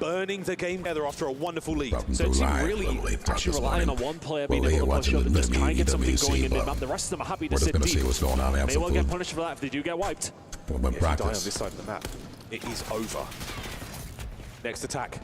burning the game together after a wonderful lead. So it's really actually relying on one player being able to push up and just try and get something going in mid-map. The rest of them are happy to sit deep. May well get punished for that if they do get wiped. If you die on this side of the map, it is over. Next attack.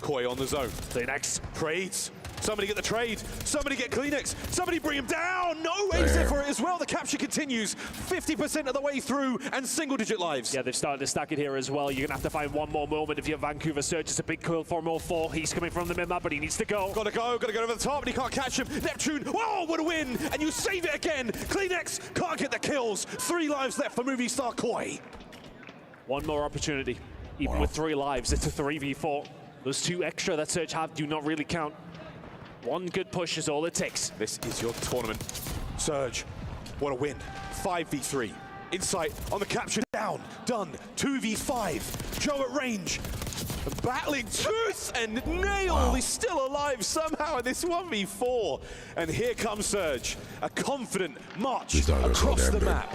Koi on the zone. Kleenex Trades. Somebody get the trade. Somebody get Kleenex. Somebody bring him down. No exit for it as well. The capture continues. 50% of the way through and single-digit lives. Yeah, they've started to stack it here as well. You're going to have to find one more moment if you're Vancouver Surge. It's a big kill for 4. He's coming from the mid-map, but he needs to go. Gotta go over the top, but he can't catch him. Neptune, whoa, what a win! And you save it again. Kleenex can't get the kills. 3 lives left for movie star Koi. One more opportunity. Even with 3 lives, it's a 3v4. Those 2 extra that Surge have do not really count. One good push is all it takes. This is your tournament. Surge, what a win. 5v3. Insight on the capture, down, done. 2v5. Joe at range. Battling tooth and nail. He's still alive somehow in this 1v4. And here comes Surge. A confident march across the map.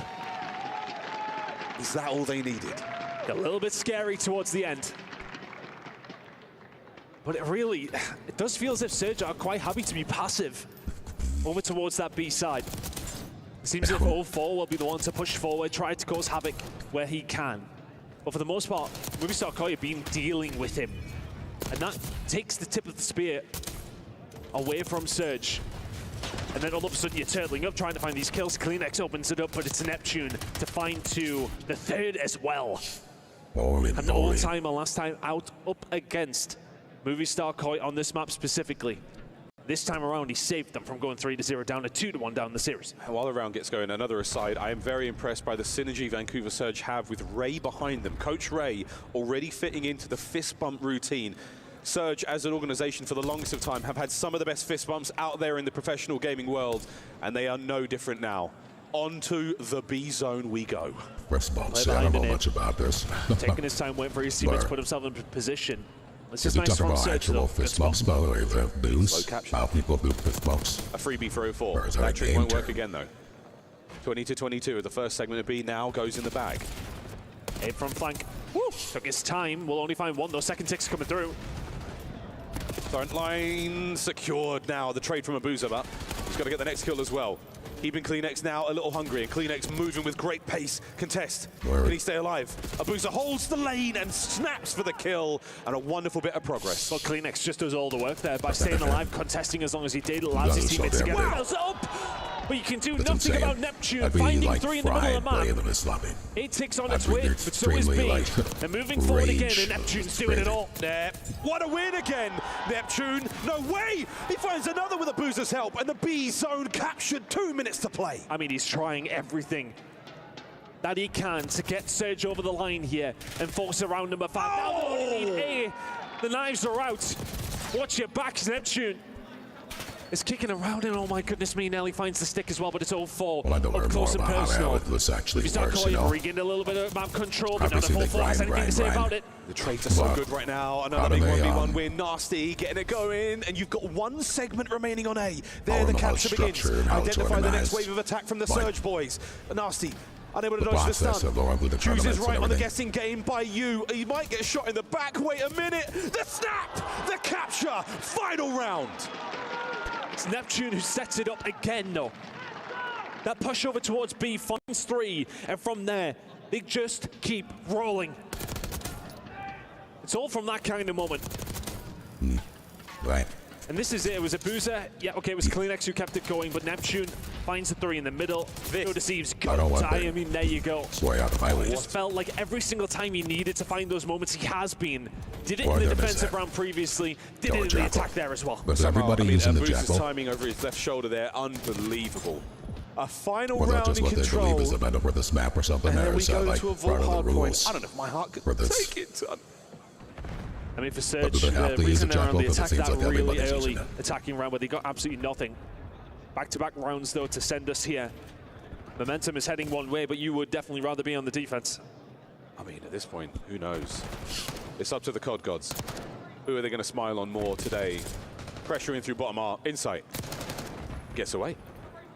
Is that all they needed? A little bit scary towards the end. But it does feel as if Surge are quite happy to be passive over towards that B side. It seems as if 04 will be the one to push forward, try to cause havoc where he can. But for the most part, movie star Koi have been dealing with him. And that takes the tip of the spear away from Surge. And then all of a sudden you're turtling up, trying to find these kills. Kleenex opens it up, but it's Neptune to find 2. The 3rd as well. An all-timer last time out up against movie star Koi on this map specifically. This time around, he saved them from going 3-0 down to 2-1 down the series. While the round gets going, another aside, I am very impressed by the synergy Vancouver Surge have with Ray behind them. Coach Ray already fitting into the fist bump routine. Surge, as an organization for the longest of time, have had some of the best fist bumps out there in the professional gaming world, and they are no different now. Onto the B zone we go. Fist bumps, I don't know much about this. Taking his time, waiting for his teammates to put himself in position. This is nice from Surge, though. Fist bumps, by the way, the boost. How people do fist bumps. A freebie for 04. That trick won't work again, though. 20-22, the first segment of B now goes in the bag. Aim from flank. Woo! Took his time. We'll only find 1, though. Second tick's coming through. Front line secured now. The trade from Abuza, but he's got to get the next kill as well. Keeping Kleenex now a little hungry, and Kleenex moving with great pace. Contest. Can he stay alive? Abuza holds the lane and snaps for the kill, and a wonderful bit of progress. Well, Kleenex just does all the work there by staying alive, contesting as long as he did, allows his teammates to get themselves up. But you can do nothing about Neptune finding 3 in the middle of the map. 8 ticks on its way, but so is B. And moving forward again, and Neptune's doing it all. What a win again, Neptune. No way! He finds another with Abuza's help, and the B zone captured. 2 minutes to play. I mean, he's trying everything that he can to get Surge over the line here and force a round number 5. Now they only need A. The knives are out. Watch your backs, Neptune. It's kicking around, and oh my goodness me, Nelly finds the stick as well, but it's all 4 up close and personal. We start regained a little bit of map control, but none of 4 has anything to say about it. The trades are so good right now. Another big 1v1 win. Nasty getting it going, and you've got 1 segment remaining on A. There the capture begins. Identify the next wave of attack from the Surge boys. Nasty unable to dodge the stun. Chooses right on the guessing game by you. He might get shot in the back. Wait a minute. The snap! The capture! Final round! It's Neptune who sets it up again, though. That push over towards B finds 3, and from there, they just keep rolling. It's all from that kind of moment. Right. And this is it. It was Abuza. Yeah, okay, it was Kleenex who kept it going, but Neptune finds the 3 in the middle. No deceives. I mean, there you go. It just felt like every single time he needed to find those moments, he has been. Did it in the defensive round previously, did it in the attack there as well. But everybody using the Jackal. Timing over his left shoulder there, unbelievable. A final round in control. They believe is the better for this map or something. And then we go to a vault hard point. I don't know if my heart could take it. I mean, for Surge, the reason they're on the attack that really early attacking round where they got absolutely nothing. Back-to-back rounds, though, to send us here. Momentum is heading one way, but you would definitely rather be on the defense. I mean, at this point, who knows? It's up to the COD gods. Who are they going to smile on more today? Pressuring through bottom R. Insight. Gets away.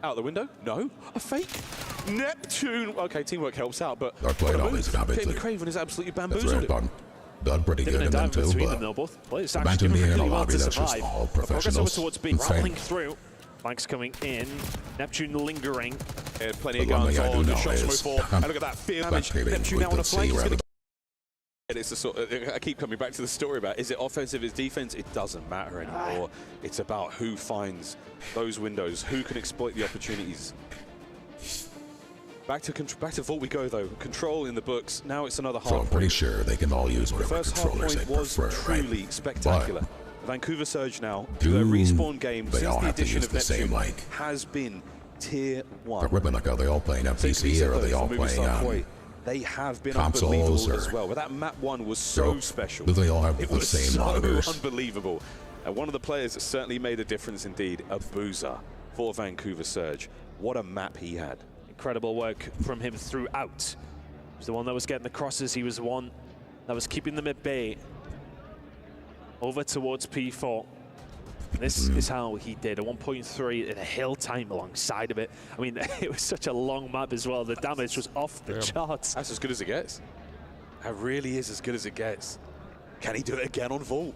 Out the window? No. A fake? Neptune. Okay, teamwork helps out, but Craven is absolutely bamboozled. done pretty good in them too, between but them, though, both players the actually bantam doing being in a really well lobby to that's just survive. all Progress over professionals. towards B, Insane. rattling through. Flanks coming in. Neptune lingering. Plenty The of one guns thing I do on the know shots is, from 04. And look at that fear damage. Back Neptune now on a with the flank. C He's rather gonna it's the sort of, I keep coming back to the story about, is it offensive, is defense? It doesn't matter anymore. It's about who finds those windows, who can exploit the opportunities. Back to Vault we go though. Control in the books. Now it's another So I'm half pretty point. sure they can all use The whatever first half controllers they point was prefer, truly right? spectacular. Vancouver Surge now, Do their respawn game they since all the have to addition use of the same, Neptune like, has been tier 1. equipment? Like, are they all playing Same to be FPC said, or are though, they all for playing Movistar on Koi. They have been consoles, unbelievable or as well. But that map 1 was so do- special. do they all have it the was same so monitors? unbelievable. And one of the players that certainly made a difference indeed, a boozer for Vancouver Surge. What a map he had. Incredible work from him throughout. He was the one that was getting the crosses. He was the one that was keeping them at bay. Over towards P4. This is how he did a 1.3 in a hill time alongside of it. I mean, it was such a long map as well. The damage was off the charts. That's as good as it gets. That really is as good as it gets. Can he do it again on Vault?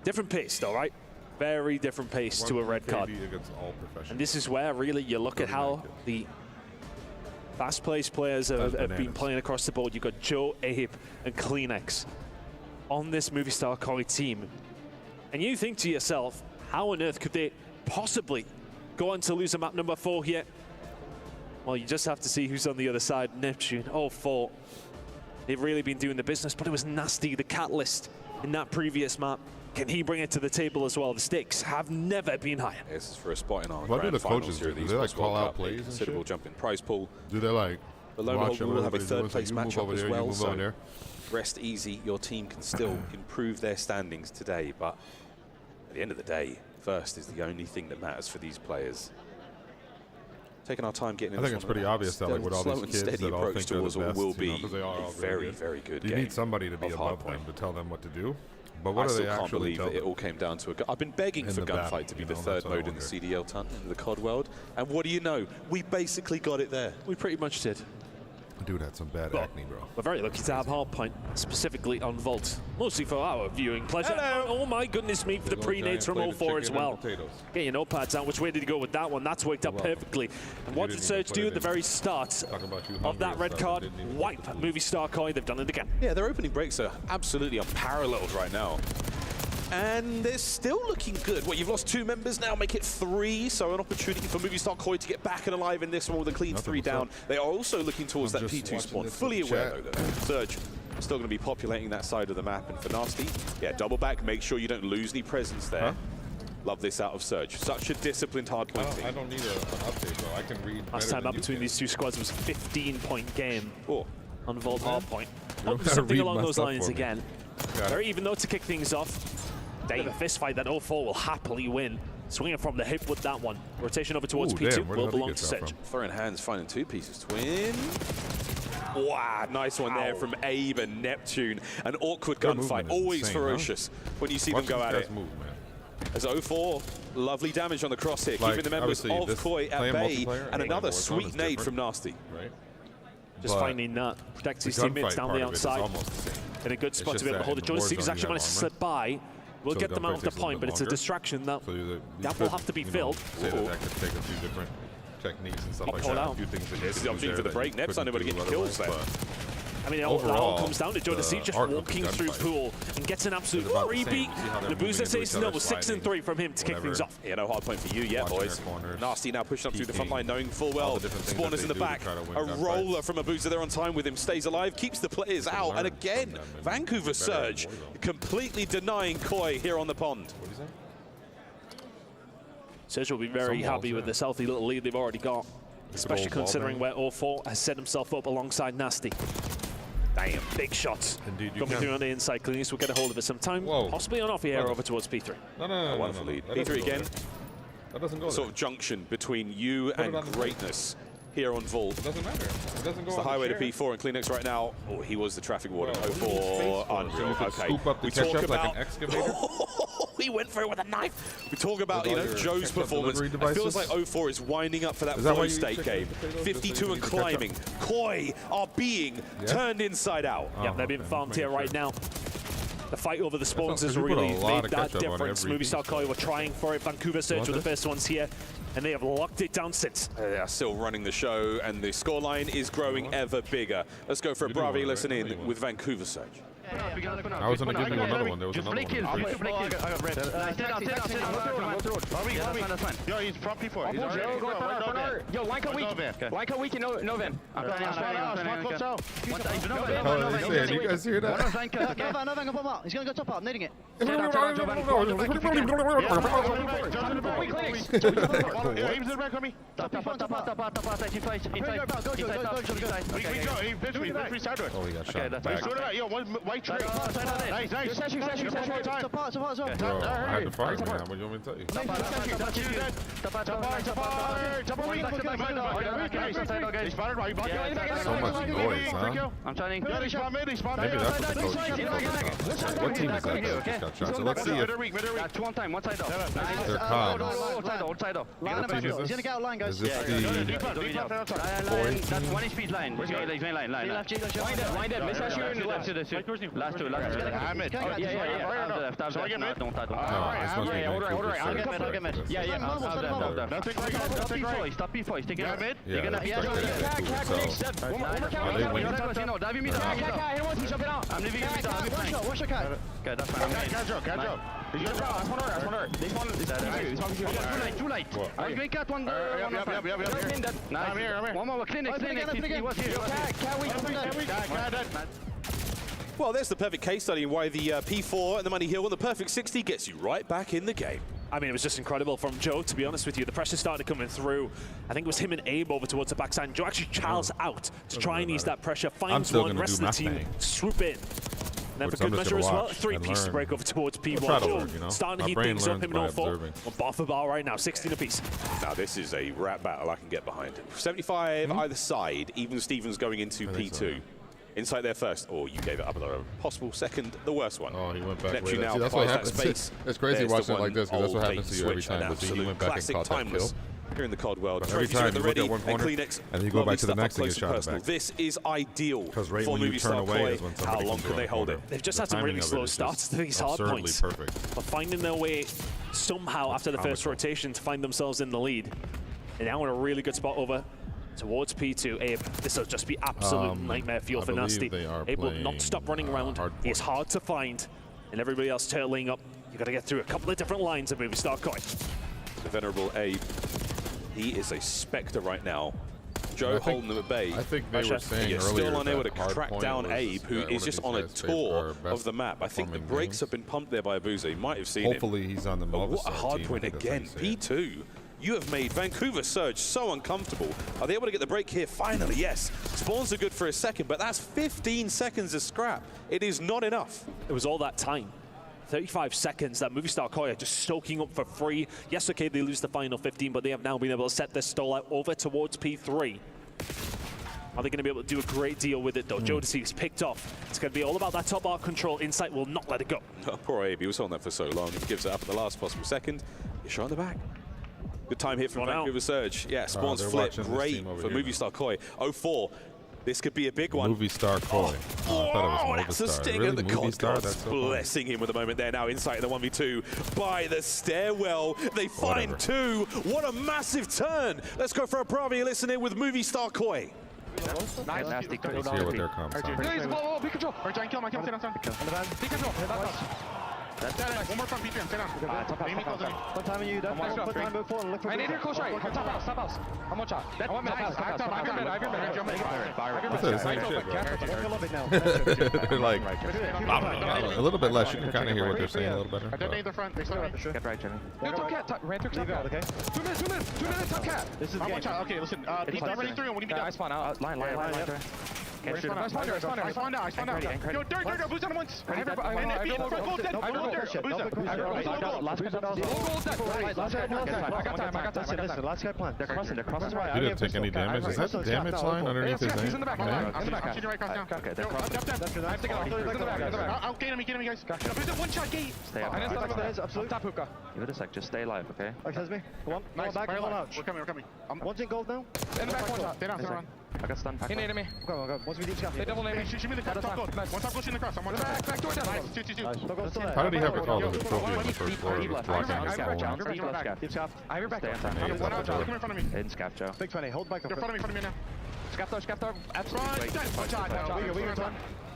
Different pace though, right? Very different pace to a red card. And this is where really you look at how the fast-paced players have been playing across the board. You've got Joe, Abe, and Kleenex on this Movistar Koi team. And you think to yourself, how on earth could they possibly go on to lose a map number 4 here? Well, you just have to see who's on the other side. Neptune, 04. They've really been doing the business, but it was Nasty, the catalyst in that previous map. Can he bring it to the table as well? The stakes have never been higher. This is for a spot in our What do grand the finals coaches here do? at the Do they, like, Esports call World out Cup. plays and Considerable shit? jump in prize pool. Do they like But lo and watch behold, we will have a everybody third doing, place like, you move matchup over as there, you well. move So over there? rest easy. Your team can still improve their standings today. But at the end of the day, first is the only thing that matters for these players. Taking our time getting I think it's pretty obvious that, like, with all slow these and kids steady that all approach think they're towards the what best, will you know, be 'cause they are all a very, good. very good You game. need somebody to be of above Hardpoint. them to tell them what to do. But I what do still they can't actually believe tell that it them? all came down to a I've been begging In for the back, Gunfight to be you the know, third that's what I mode in the wonder. CDL ton, in the COD world. And what do you know? We basically got it there. We pretty much did. Dude had some bad But acne, bro. we're very lucky to have Hardpoint, specifically on Vault. Mostly for our viewing pleasure. Hello. Oh my goodness me, for the pre-nades from 04 as well. Get your notepads out. Which way did he go with that one? That's worked out perfectly. And what did didn't Surge even do put at it the in. very start about you of hungry that and red stuff, card? didn't even Wipe Movistar Koi. They've done it again. Yeah, their opening breaks are absolutely unparalleled right now. And they're still looking good. What, you've lost 2 members now, make it 3. So an opportunity for Movistar Koi to get back and alive in this one with a clean Nothing 3 was down. up. They are also looking towards I'm that just P2 watching spawn. this Fully in the aware, chat. though, that Surge still going to be populating that side of the map. And for Nasty, yeah, double back, make sure you don't lose any presence there. Huh? Love this out of Surge. Such a disciplined hardpoint team. I don't need an update, bro. I can read Last time up between these two squads was a 15-point game Oh, on Vault Hardpoint. don't gotta Something read along my those stuff lines for me. again. Got it. Very even though to kick things off. Dave, a fist fight that 04 will happily win. Swinging from the hip with that one. Rotation over towards Ooh, P2 damn, where the will hell did he belong get to that Surge. from? throwing hands, finding 2 pieces. Twin. Wow, nice one there from Abe and Neptune. An awkward Their gunfight, movement is always insane, huh? ferocious when you see Watch them go these at guys it. move, man. As 04, lovely damage on the crosshair, Like, keeping the members obviously, of this Koi at playing bay, multiplayer and and another Warzone sweet is nade different. from Nasty. Right? Just But finding that, protect his the teammates gunfight down part the of it is outside. almost the same. In a good spot It's to be able to just hold that it. in Jordan Stevens Warzone actually you managed to have slip by. We'll So get the them out gunfight of the takes a little point, but bit it's a longer. distraction that So you that could, will have to be you know, filled. say that that could take a few different techniques and stuff like pulled that. out. A few things that you This is could the do opportunity there for the that break. you Nep's couldn't unable to do get kills otherwise, there. but I mean, it all overall, comes down to Jordan Steve just art of the walking through gunfight pool and gets an absolute is about the same. repeat. You see how they're The booster moving into says each no, other, 6 and 3 from him to kick whatever. things off. Yeah, no hard point for you yet, Watching boys. their corners, Nasty now pushing up through the front peeking, line, knowing full all well the different things spawners that in the they do to back. try to win A gunfights. roller from a booster there on time with him, stays alive, keeps the players out, and learn again, from them and Vancouver get better at Surge Warzone. completely denying Koi here on the pond. What do you say? Surge will be very Some happy balls, with yeah. this healthy little lead they've already got, especially old ball considering bang. where 04 has set himself up alongside Nasty. Damn, big shots. Indeed, you Coming can. through on the inside. Cleanest will get a hold of it sometime. Whoa. Possibly on off here Brother. over towards P3. No. Wonderful lead. That doesn't P3 go again. there. That doesn't go Sort there. of junction between you Put and it on the greatness here on Vault. It doesn't matter. It doesn't go It's the on highway to chair. P4 and Kleenex right now. Oh, he was the traffic warden. Bro, what do you need 04, space for? unreal. So you could Okay, scoop up the we ketchup talk like about an excavator? He went for it with a knife. We talk about, you know, Joe's performance. It devices? feels like 04 is winding up for that Is that why flow you state check game. the potatoes? 52 Just so you and need to catch up? climbing. Koi are being turned inside out. Yeah, they're being farmed here right now. The fight over the spawns has Because you put a really lot made of that ketchup on difference. every Movistar piece, Koi though. were trying for it. Vancouver Surge were the first ones here, and they have locked it down since. They are still running the show, and the scoreline is growing ever bigger. Let's go for a You do Bravi one, listen right? in You do with Vancouver Surge. I was gonna give you another one. There was another one. I got red. Stay down. Go to road. That's fine. Yo, he's from P4. He's already Yo, line cut weak. Line cut weak and no vim. I'm planning. Oh, he's saying, you guys hear that? He's gonna go top out, I'm needing it. Aim's in the back on me. Top out. Oh, he got shot. Back. Yo, one white tray. Nice. Top out. Bro, I had to fire, man. What do you want me to tell you? So much noise, huh? I'm turning. They spawn mid. Maybe that's what the coach is focused on. What team is that that just got shot? So let's see if Two on time. One side up. their comms. Old side up. What team is He's this? gonna get out line, guys. Is this the... That's one HP line. He's going line. Wind it. Miss you in the left to the last two. I'm mid. Yeah. So I get mid? No, this must be I'll get mid. Vancouver Surge. Stop P4. Take it out. mid? Yeah, that's expected. Are they winning? No, dive me down. I'm leaving you down. Watch your cat. Okay, that's fine. Catch up. He's gonna drop. Too late. I'm going cat one. I'm here. One more clinic. He was here. Well, there's the perfect case study in why the P4 and the Money Hill and the perfect 60 gets you right back in the game. I mean, it was just incredible from Joe, to be honest with you. The pressure started coming through. I think it was him and Abe over towards the backside. And Joe actually charles out to try and ease that pressure. Finds still one, gonna rest do of the team my thing. swoop in. And then Which for I'm good just measure as gonna well, watch three and pieces learn. break over towards P1. try to Joe learn, you know? starting to My heat brain things up. learns Him by and 04 observing. on both of bar right now, 16 apiece. Now, this is a rap battle I can get behind. 75 either side, even Stevens going into P2. so. Inside there first, or you gave it up at a possible second, the worst one. Oh, he went back. Neptune way now back. See, that's what buys that happens. space. It's crazy There's the watching it like one this because that's what old happens to bait you every switch, time. an But see, he absolute went back and classic caught that timeless kill. here in the COD world. But every Trophies are time at the you look ready, at one corner, and Kleenex, and then you go back lovely to the stuff next up and close get shot in the personal. back. This is ideal 'Cause right for when you Movistar turn away Koi. is when How somebody long comes can around they the hold corner. it? They've just The had some timing really of it slow is just starts to these hard absurdly points. perfect. But finding their way somehow after the first Comical. rotation to find themselves in the lead. And now in a really good spot over towards P2. Abe, this will just be absolute nightmare fuel I for believe Nasty. they are Abe will playing, not stop running around. hard He is point. hard to find. And everybody else turtling up. You got to get through a couple of different lines of Movistar Koi. The venerable Abe, he is a spectre right now. Joe holding them at bay. I think they were Pressure. saying You're earlier still unable to that hard track point down was, Abe, who what is did just he on a say, tour best of the map. I think the performing brakes games. have been pumped there by Abuza. You might have seen Hopefully he's on the him. But Movistar what a hard team. point I think that's how again. you say it. P2, you have made Vancouver Surge so uncomfortable. Are they able to get the break here? Finally, yes. Spawns are good for a second, but that's 15 seconds of scrap. It is not enough. It was all that time. 35 seconds that Movistar Koi are just soaking up for free. Yes, okay, they lose the final 15, but they have now been able to set this stall out over towards P3. Are they going to be able to do a great deal with it, though? Jodeci is picked off. It's going to be all about that top bar control. Insight will not let it go. Oh, poor Abe, he was on that for so long. He gives it up at the last possible second. He's shot in the back. Good time here from One out. Vancouver Surge. Yeah, spawns they're flip. watching this Great team over for here now. Movistar Koi. 04. This could be a big one. Movistar Koi. Oh, I thought it was That's a Movistar. stinger. Really? The COD Movistar? gods That's so funny. blessing him with a moment there now. Insight in the 1v2 by the stairwell. They find Whatever. two. What a massive turn. Let's go for a Bravi listen in with Movistar Koi. Nasty. Let's hear what their comms sound like. One more from P3, stay down. Amy close to me. One time you, one time move forward, look for I need your coach right. Top house, top house. I'm one shot. I want That's the same shit, bro. They're like, a little bit less. You can kind of hear what they're saying a little better. I detonate the front. They still have Get right, Jimmy. top cat. Ran through top cat. Okay. 2 minutes, top cat. This is I'm game. one shot. Okay, listen. He's not running through and we need me I down. spawn out. Line. Okay, shoot him. I spawned out. Yo, dirt, boost on once. Last guy plan. They're crossing. He didn't take any damage. Is that the damage line underneath his name? He's in the back. I'm shooting right across now. Okay, they're crossing. I'll get him, guys. There's a one-shot gate. Stay up. Give it a sec. Just stay alive, okay? Excuse me. Come on. Nice. Back. Come on out. We're coming. One's in gold now. In the back, one shot. Stay down. I got stunned. He needed me. Go. Once we deep scaff. They double name. Shoot me the cross. Top gold. One top gold, shoot the cross. I'm on back door down. Nice. Two. How did he have all of his trophies on the first floor? It was blocking his phone. Deep scaff. I have your back. One out, Joe. Come in front of me. In scaff, Joe. Big 20. Hold back. You're in front of me now. Scaff door. Absolutely. One shot.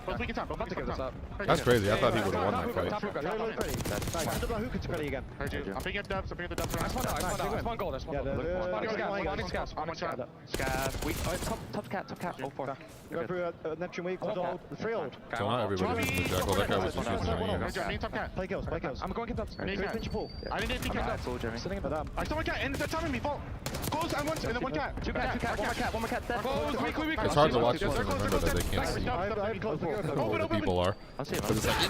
We can time. We can time. That's crazy. I thought he would have won that fight. Who could credit again? I'm picking up dubs. I spawned gold. I'm on shot. Scaff. Top cat. Oh, 4. Go through Neptune week. Hold. The free hold. So not everybody using the jackal. That guy was just using it. Main top cat. Play kills. I'm going to Pinch your pull. I didn't think cat. Jeremy. I saw one cat and they're telling me fall. Close and one cat. Two cat. One more cat. Close. Weak. It's hard to watch this and remember that they can't see I have close. who the people are. I'll see But it's like,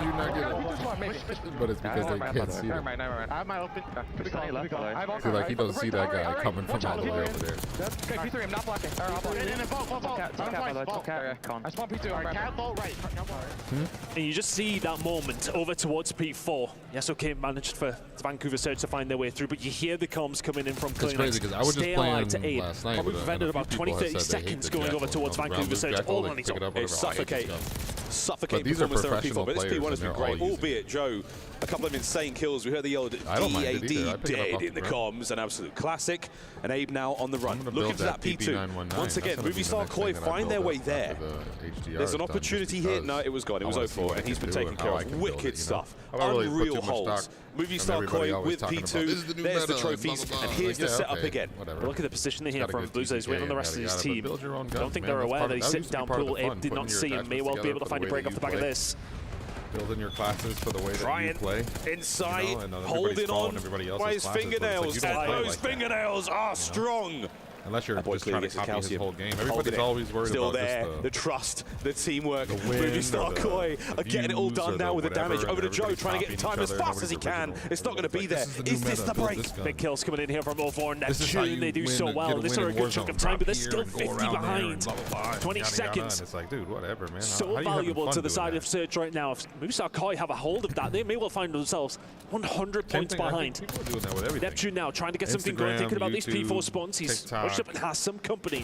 you're not getting but it's because they can't see them. I have my open. See, like, he doesn't see that guy coming from all the way over there. Okay, P3, I'm not blocking. I'll block. I spawned P2. Cat ball right. And you just see that moment over towards P4. Yes, okay, managed for Vancouver Surge to find their way through, but you hear the comms coming in from It's crazy because I was just Stay alive to playing aid. last night Probably with prevented about 20-30 seconds going over towards Vancouver Surge all on its own. It's suffocating. Suffocating But these are performance there at P4, professional but this P1 has players, been and they're all great, using albeit Joe, a couple of insane kills. We heard the old I don't mind it either. I DAD pick it up dead off in the the ground. comms, an absolute classic. And Abe now on the run, I'm gonna looking build for that P2. PP919. Once again, That's gonna be the Movistar next Koi thing that I find their build way after there. the HDR There's an is done, opportunity just here. because No, it was gone. It was I wanna 0-4, see what and I he's can been do taken and care how I of. can build Wicked it, you know? stuff. I don't really put Unreal too much holes. stock, Movistar and Koi everybody always with talking about, this is P2. the new There's the meta, and trophies, blah, blah, and blah. here's the Like, yeah, setup okay, again. whatever. Look at the positioning here Gotta from get Blues. Waiting on the rest of his TCK, team. build your own I guns, don't think man. they're That's aware part that of- he's that used sitting to be down part of pool. the Abe fun, did not putting your see him. May attachments well be able to together find a for the break way off the that back of you this. Building your classes for the way that Ryan you play. inside, You know, and then everybody's holding following on everybody else's by his classes, but it's like, fingernails, you don't and play those like that, fingernails are strong. Unless you're That boy's just trying to clearly copy his calcium. whole game. Holding Everybody's it. always worried Still about there, just the trust, the teamwork. the win Movistar or the- Koi the are getting it all views or done the now with the whatever, damage. and Over to Joe, everybody's trying to get copying time each as other, fast as he nobody's can. original. It's not going to be there. This is the new Is this meta, the build break? this gun. Big kills coming in here from 0-4 and This is how Neptune. you They do win so and well. get a This win are a in good chunk Warzone. of time, but they're Drop still here and go 50 around there and behind. blah, blah, blah, 20 yada, yada, seconds. and it's like, dude, whatever, man. So How you having valuable fun to the doing side that? of Surge right now. If Movistar Koi have a hold of that, they may well find themselves 100 Same points thing, I think behind. people are doing that with everything. Neptune now trying to get something going, Instagram, thinking about these YouTube, P4 spawns. He's TikTok, pushed up and has some company.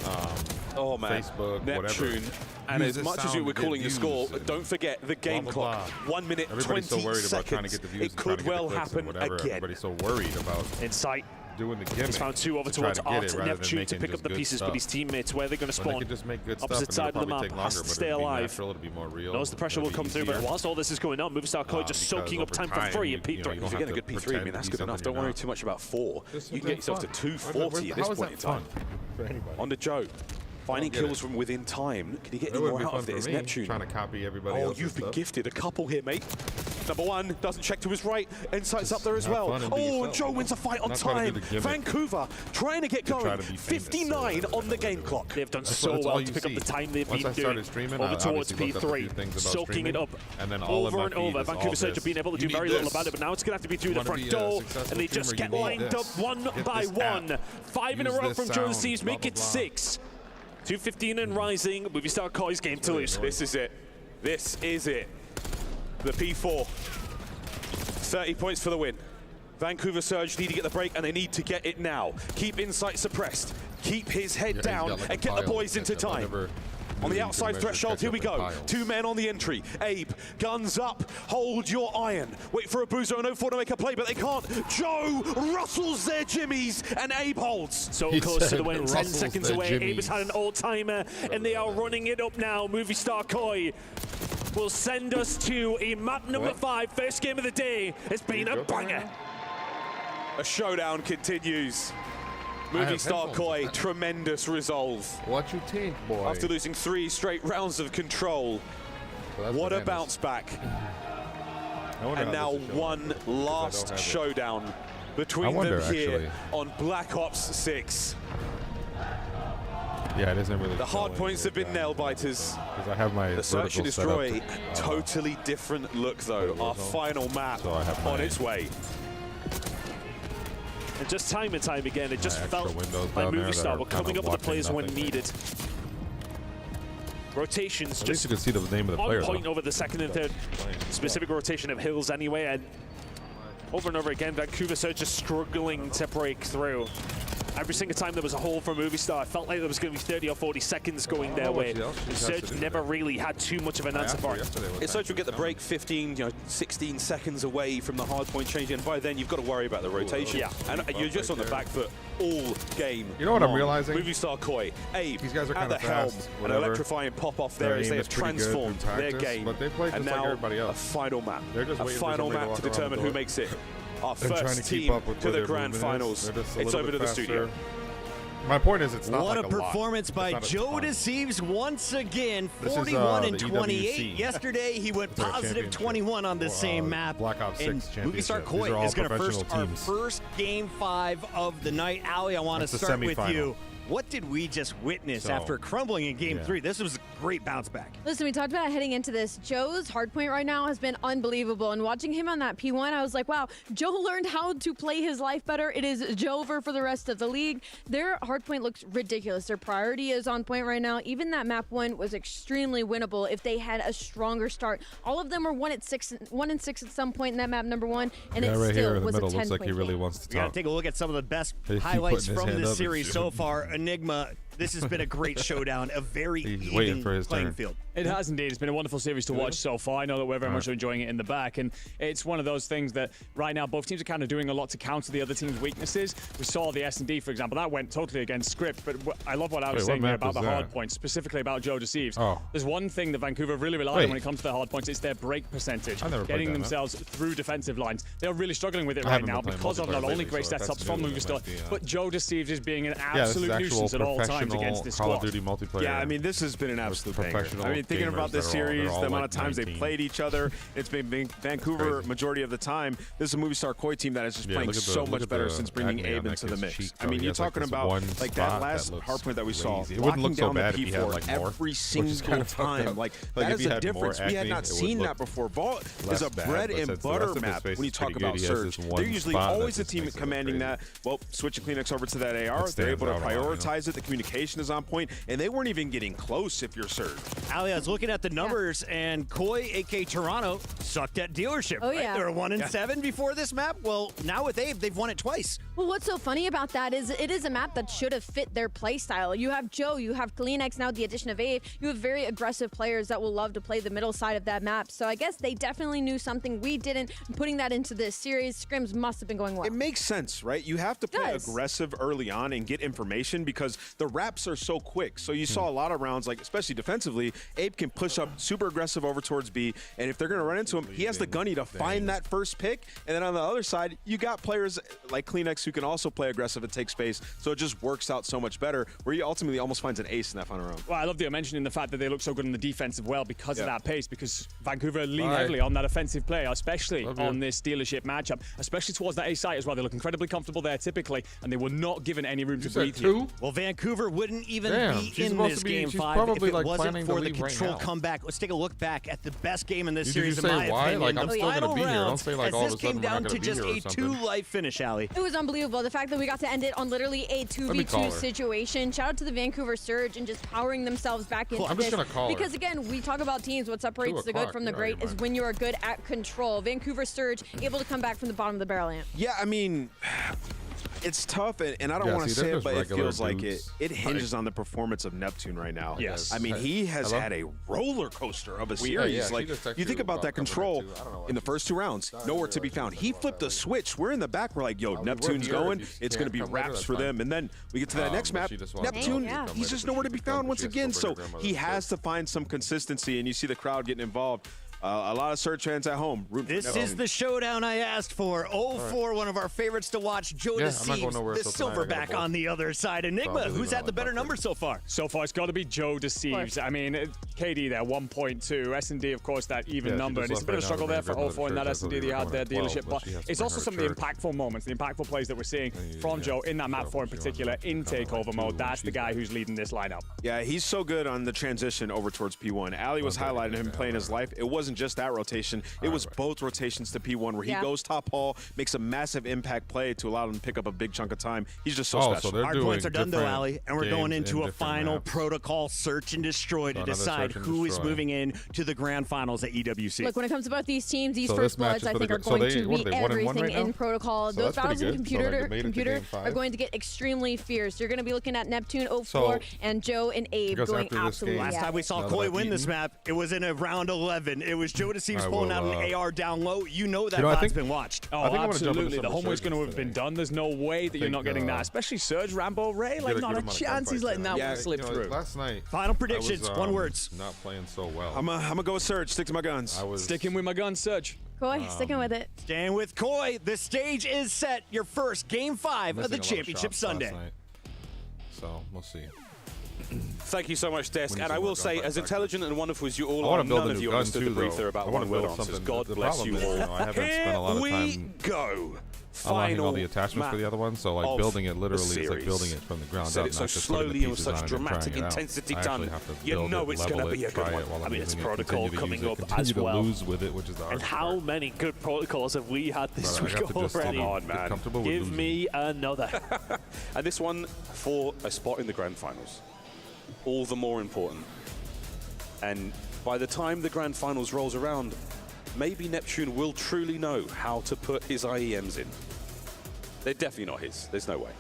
Oh man, Facebook, Neptune. whatever. And Use as this much as sound you were to get calling the views score, and don't forget the game blah, clock. blah. 1 minute, Everybody's 20 so worried about trying to seconds. get the views It and trying could to get well the clicks happen and whatever. again. Everybody's so worried about In sight. doing the gimmick. He's found two over to try towards to get Art it and rather than Neptune to making pick up just the good pieces, stuff. but his teammates, where they're going to When they spawn. could just make good stuff, Opposite and side it'll of the probably map, take has longer, to but stay it'll be alive. natural, it'll be more real. Knows the pressure it'll will be come through, but easier. whilst all this is going on, Movistar Koi just soaking up time for free in P3. you don't If you're have getting a to good P3, I pretend mean, to that's be good enough. something Don't worry you're too much about 4. Just You can get yourself to fun. 240 at this How is point in that time. fun for anybody? On to Joe. Finding get it. kills from within time. Can you get That any would more be out fun of for this? me, Neptune. trying to copy everybody Oh, else's you've been stuff. gifted a couple here, mate. Number 1 doesn't check to his right. Insight's up there as have well. fun and be Oh, yourself, and Joe you know? wins a fight on Not trying to time. do the gimmick Vancouver trying to get to try going. to be famous 59 or on the game whatever. clock. They've done That's so all well you to pick up see. the time they've Once been I started doing. streaming, Over I towards obviously looked up a few P3, things about soaking it streaming, up and then all of over my and feed over. is all Vancouver Surge have this. been able to You do need very little this. about it, but now it's going to have to be through You the wanna front be a door, successful and they just streamer, get you need lined this. up one Get by this one. app. 5 in a Use row this from sound, Jose's, blah, make blah, it blah. 6. 2:15 and rising. Movistar Koi's game to lose. This is it. This is it. The P4. 30 points for the win. Vancouver Surge need to get the break, and they need to get it now. Keep Insight suppressed. Keep his head Yeah, he's down got like and a get the pile boys of into ketchup. I time. never On knew the you outside could threshold, measure here we ketchup go. in piles. 2 men on the entry. Abe, guns up, hold your iron. Wait for a Boozer and 0-4 to make a play, but they can't. Joe rustles their jimmies, and Abe holds. So He close to said the win, 10 Russell's seconds their away. Jimmys. Abe has had an all-timer, and they are running it up now. Movistar Koi will send us to a map number 5. First game of the day. It's been a banger. A showdown continues. Movistar headphones. Koi, tremendous resolve. What you think, boy? After losing 3 straight rounds of control, So that's what a bananas. bounce back. I wonder And how now this is showing. one last have it. showdown between I wonder, them here actually. on Black Ops 6. Yeah, it isn't really. The hard points have been nail biters. Because I have my The Search and Destroy, set up totally different look though. Our final map So I have on my- its way. And just time and time again, it just extra felt windows like down there Movie that Star are were kinda coming up with the players blocking when nothing. needed. Rotations At least just you can see the name of the player. on point though. over the second and third specific rotation of Hills anyway, and over and over again, Vancouver Surge just struggling to break through. Every single time there was a hole for Movie Star, I felt like there was going to be 30 or 40 seconds going their way. And Surge never really had too much of an answer for it. If Surge will get the break 15, 16 seconds away from the hard point changing, and by then you've got to worry about the rotation. Yeah. And you're just on the back foot all game. You know what I'm long. realizing? Movie Star Koi, Abe, These guys are at the kinda helm, fast, an whatever. electrifying pop-off there Their as aim they is have pretty good transformed through their practice, game. but they play And just like now everybody else. a final map. They're just A waiting for final somebody to map walk to around determine the who door. makes it our They're trying first to keep team up with to where the their grand movement is. finals. They're just a It's little over bit to the studio. faster. My point is, it's not What like a performance lot. by It's not a Joe ton. Deceives once again, This is, 41 the and 28. EWC. Yesterday he went Their positive championship. 21 on the same map. Black Ops 6 and Movie Star championship. Koi These are all is going to first professional our teams. first game 5 of the night. Ali, I want to That's the start with semifinal. you. What did we just witness So, after crumbling in game yeah. 3? This was a great bounce back. Listen, we talked about heading into this. Joe's hardpoint right now has been unbelievable. And watching him on that P1, I was like, wow, Joe learned how to play his life better. It is Jover for the rest of the league. Their hardpoint looks ridiculous. Their priority is on point right now. Even that map 1 was extremely winnable if they had a stronger start. All of them were 1 and 6 at some point in that map number 1, and Yeah, it right still here in the was middle a 10-point looks like he really game. wants to We got talk. to take a look at some of the best They keep highlights putting his from hand this up and series so shooting. far. Enigma, this has been a great showdown, a very He's waiting even for his playing turn. field. It has indeed. It's been a wonderful series to watch so far. I know that we're very much enjoying it in the back, and it's one of those things that right now both teams are kind of doing a lot to counter the other team's weaknesses. We saw the S&D, for example, that went totally against script, but I love what I was Wait, saying what here map about is the that? hard points, specifically about Joe Deceives. Oh. There's one thing that Vancouver really rely on Wait. when it comes to their hard points. It's their break percentage, I never played getting that map. themselves through defensive lines. They're really struggling with it I right haven't now been playing because of not multiplayer only lately, great so if setups that's from new, Movie that Star, might be, but Joe Deceives is being an Yeah, this is absolute actual nuisance at all times against this Call squad. of Duty multiplayer. Yeah, I mean, this has been an absolute banger. professional I mean, thinking gamers about this that are all- series, they're all the amount like of times 19. they played each other, it's been Vancouver Crazy. majority of the time. This is a Movie Star Koi team that is just Yeah, playing look at the- so look much at better the since bringing acne on Abe that into the kid's mix. cheek, I mean, though. He you're has, like, talking this about one like spot that that last looks hardpoint that we saw, crazy. It wouldn't look locking so down bad the if he had, P4 like, more, every which is single kinda fucked time. up. Like Like, that if is he a had more difference. We had acne, not it would seen look that before. Vault less is a bad, bread but and since the butter rest of his map face when you is talk pretty about good, he has Surge. this one They're usually spot that always the just team makes it look commanding crazy. that. Well, switching Kleenex over to that AR, That they're stands able to out a lot, you know? prioritize it. The communication is on point, and they weren't even getting close if you're Surge. Ali, I was looking at the numbers, and Koi, a.k.a. Toronto, sucked at dealership. Oh, right? yeah. They were 1 and 7 before this map. Well, now with Abe, they've won it twice. Well, what's so funny about that is it is a map that should have fit their play style. You have Joe, you have Kleenex, now the addition of Abe. You have very aggressive players that will love to play the middle side of that map. So I guess they definitely knew something we didn't. Putting that into this series, scrims must have been going well. It makes sense, right? You have to play does. aggressive early on and get information because the wraps are so quick. So you saw a lot of rounds, like especially defensively, Abe can push up super aggressive over towards B, and if they're going to run into him, he has the gunny to find that first pick. And then on the other side, you got players like Kleenex who can also play aggressive and take space. So it just works out so much better, where he ultimately almost finds an ace in that final round. Well, I love that you're mentioning the fact that they look so good on the defensive well because of Yeah. that pace, because Vancouver lean Bye. heavily on that offensive play, especially Love you. on this dealership matchup, especially towards that A site as well. They look incredibly comfortable there typically, and they were not given any room to You said breathe here. 2? Well, Vancouver wouldn't even Damn, be she's in supposed this to be- game she's 5 if probably, it like, wasn't planning to for the leave right control now. comeback. Let's take a look back at the best game in this Did series, you in say my why? opinion. Like, I'm the still gonna final be here. Don't rounds, say, like, as all of this a sudden came we're not down gonna to be just here or a something. 2-life finish, Ali. It was unbelievable. The fact that we got to end it on literally a me call 2v2 her. situation. Shout out to the Vancouver Surge and just powering themselves back into I'm this. just gonna call her. Because again, we talk about teams. What separates the good 2 from the o'clock, great yeah, is you're when you are good at control. Vancouver Surge able to come back from the bottom of the barrel amp. Yeah, I mean, it's tough, and I don't Yeah, want to see, say they're it, just but it regular feels like dudes. it hinges on the performance of Neptune right now. Yes. I mean, he has Hello? had a roller coaster of a yeah, series. she Like, just texted you think you about that about coming control in, too. I don't know why in the she- first 2 rounds, nowhere to be found. He flipped a switch. We're in the back. We're like, yo, we're Neptune's here. going. If you It's going to can't be come later, wraps that's for fine. them. And then we get to that next but map. she just wants to Neptune, Yeah. he's just Come nowhere later, to be she can come, found but once she has to again. go So bring her grandmother he to has to find some consistency, and you see the crowd getting involved. A lot of Surge fans at home. This is the showdown I asked for. 0-4, one of our favorites to watch. Joe Deceives, the silverback on the other side. Enigma, who's had the better number so far? So far, it's got to be Joe Deceives. I mean, KD there, 1.2. S&D, of course, that even number. And it's a bit of a struggle there for 0-4 in that S&D that you had there, dealership. But it's also some of the impactful moments, the impactful plays that we're seeing from Joe in that map 4 in particular, in takeover mode. That's the guy who's leading this lineup. Yeah, he's so good on the transition over towards P1. Ali was highlighting him playing his life. It wasn't just that rotation. It was both rotations to P1 where he goes top hall, makes a massive impact play to allow him to pick up a big chunk of time. He's just so special. So hard points are done though, Ali, and we're going into a final protocol search and destroy to decide who is moving in to the grand finals at EWC. Look, when it comes about these teams, these first bloods, I think, are going to be everything in protocol. Those battles in computer are going to get extremely fierce. You're going to be looking at Neptune 04 and Joe and Abe going absolutely. Last time we saw Koi win this map, it was in a round 11. It was Joe Deceives pulling out an AR down low. You know that bot's been watched. Oh, absolutely. The homework's going to have been done. There's no way that you're not getting that, especially Surge, Rambo, Ray. Like, not a chance he's letting that one slip through. Last night. Final predictions, one word. Not playing so well. I'm gonna go with Surge. Stick to my guns. Sticking with my guns, Surge. Koi, sticking with it. Staying with Koi. The stage is set. Your first Game 5 of the Championship Sunday. So, we'll see. Thank you so much, Desk. And I will say, as intelligent and wonderful as you all are, none of you understood the brief there about one-word answers. God bless you all. I haven't spent a lot of time. Here we go. Unlocking all the attachments for the other one, so like building it literally is like building it from the ground up. So slowly and with such dramatic intensity done, you know it's going to be a good one. I mean, it's protocol coming up as well. Lose with it, which is the and how many good protocols have we had this week already? Come on, man. Give me another. And this one for a spot in the grand finals. All the more important. And by the time the grand finals rolls around, maybe Neptune will truly know how to put his IEMs in. They're definitely not his. There's no way.